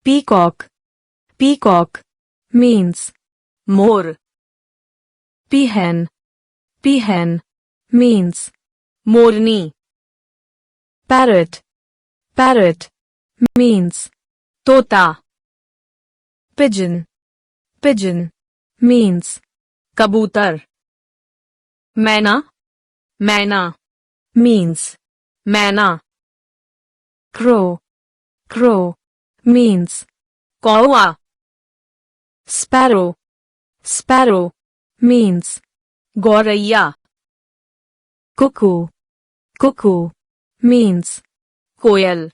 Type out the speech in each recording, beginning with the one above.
Peacock. Peacock means मोर. peahen. Peahen means मोरनी. parrot. Parrot means तोता. pigeon. Pigeon means कबूतर. मैना. मैना means मैना. crow. Crow means कौवा. sparrow. Sparrow means गौरैया. cuckoo. Cuckoo means कोयल.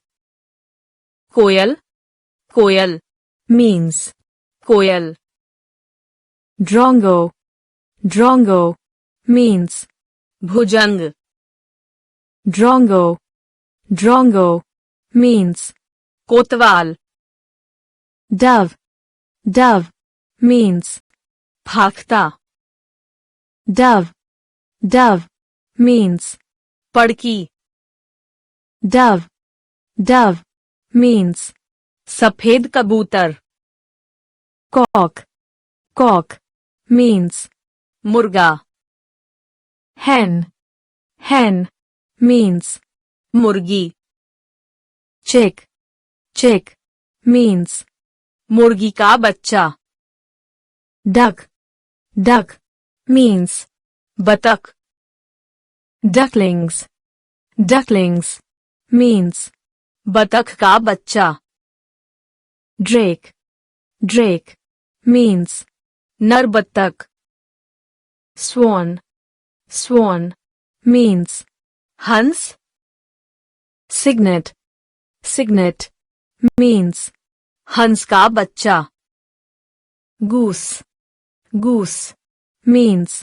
कोयल. कोयल means कोयल. drongo. Drongo means भुजंग. drongo. Drongo means कोतवाल. dove. Dove means फाख्ता. dove. Dove means पड़की. dove. Dove means सफेद कबूतर. cock. Cock means मुर्गा. hen. Hen means मुर्गी. chick. Chick means मुर्गी का बच्चा. duck. Duck means बतख. ducklings. Ducklings means बतख का बच्चा. drake. Drake means नर बतख. swan. Swan means हंस. cygnet. Cygnet means हंस का बच्चा. goose. Goose means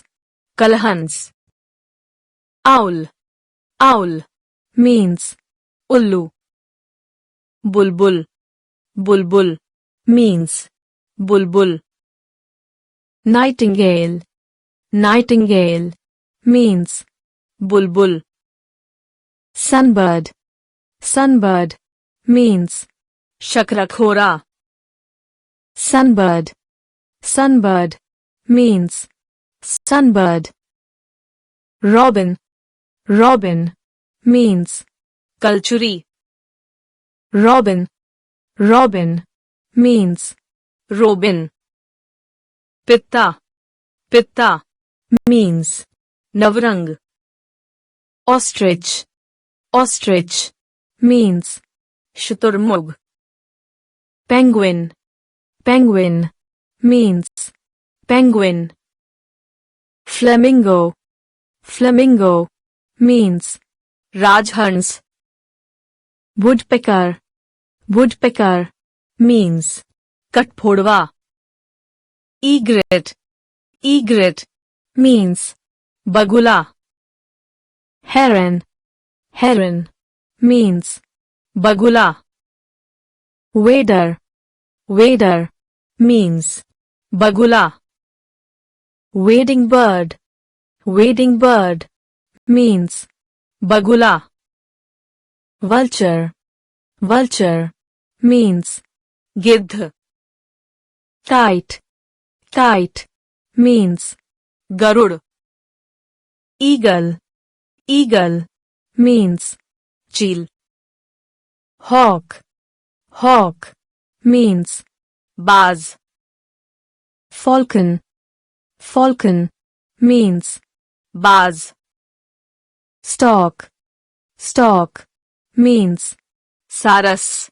कलहंस. owl. Owl means उल्लू. बुलबुल. बुलबुल means बुलबुल. nightingale. Nightingale means बुलबुल. sunbird. Sunbird means shakarkhora. sunbird. Sunbird means sunbird. Robin. Robin means kalchuri. robin. Robin means robin. Pitta. Pitta means navrang. ostrich. Ostrich means शुतुरमुर्ग. penguin. Penguin means penguin. Flamingo. Flamingo means राजहंस. woodpecker. Woodpecker means कठफोड़वा. egret. Egret means बगुला. heron. Heron means बगुला. wader. Wader means बगुला. wading bird. Wading bird means बगुला. vulture. Vulture means गिद्ध. kite. Kite means garud. eagle. Eagle means चील. hawk. Hawk means बाज. falcon. Falcon means बाज. stork. Stork means सारस.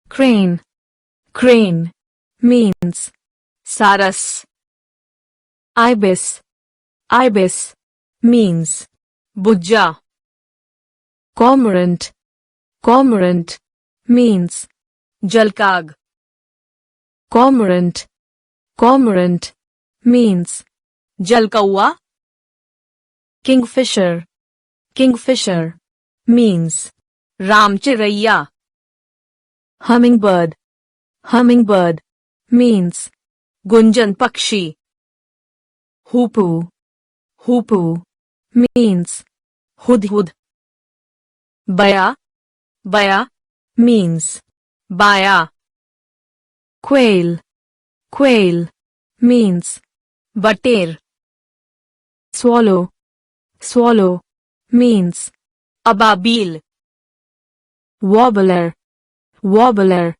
crane. Crane means सारस. ibis. Ibis means बुज्जा. cormorant. Cormorant means जलकाग. cormorant. Cormorant means जलकौआ. kingfisher. Kingfisher means रामचिरैया. hummingbird. Hummingbird means Gunjan पक्षी. hoopoe. Hoopoe means Hudhud. baya. Baya means बाया. Quail. Quail. Means. बटेर Swallow. Swallow. Means. Ababeel Warbler. Warbler.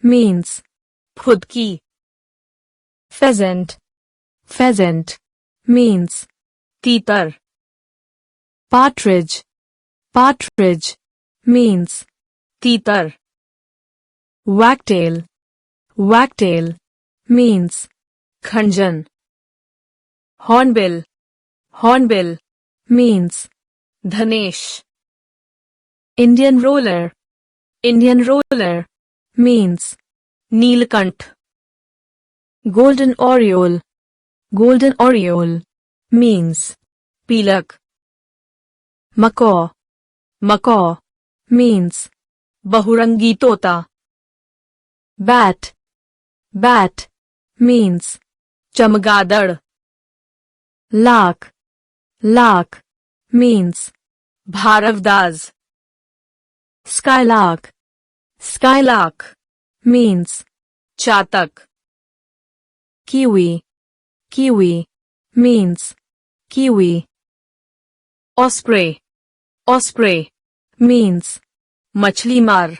Means. फुदकी Pheasant. Pheasant. Means. तीतर Partridge. Partridge. Means. तीतर Wagtail. Wagtail. Means. खंजन Hornbill. Hornbill. Means. धनेश Indian roller. Indian roller. Means. Neelkanth Golden oriole. Golden oriole. Means. पीलक Macaw. Macaw. Means. बहुरंगी तोता Bat. Bat. Means. चमगादड़ Lark. Lark. Means. भारवदाज Skylark. Skylark. Means. चातक Kiwi. Kiwi. Means. Kiwi. Osprey osprey Means. मछली मार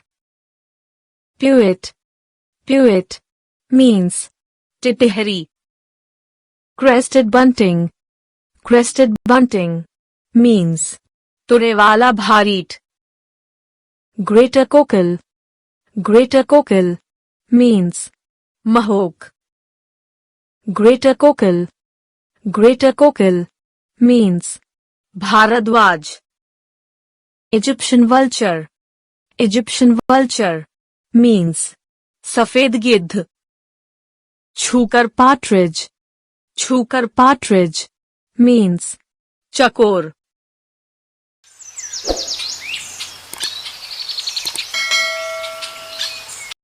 Pewit. Pewit. Means. टिटहरी Crested bunting. Crested bunting. Means. तुरेवाला भारीट Greater cockle. Greater cockle. Means. महोक Greater cockle. Greater cockle. Means. Bhardwaj Egyptian vulture. Egyptian vulture. Means. सफेद गिद्ध Chukar partridge. Chukar partridge. Means. चकोर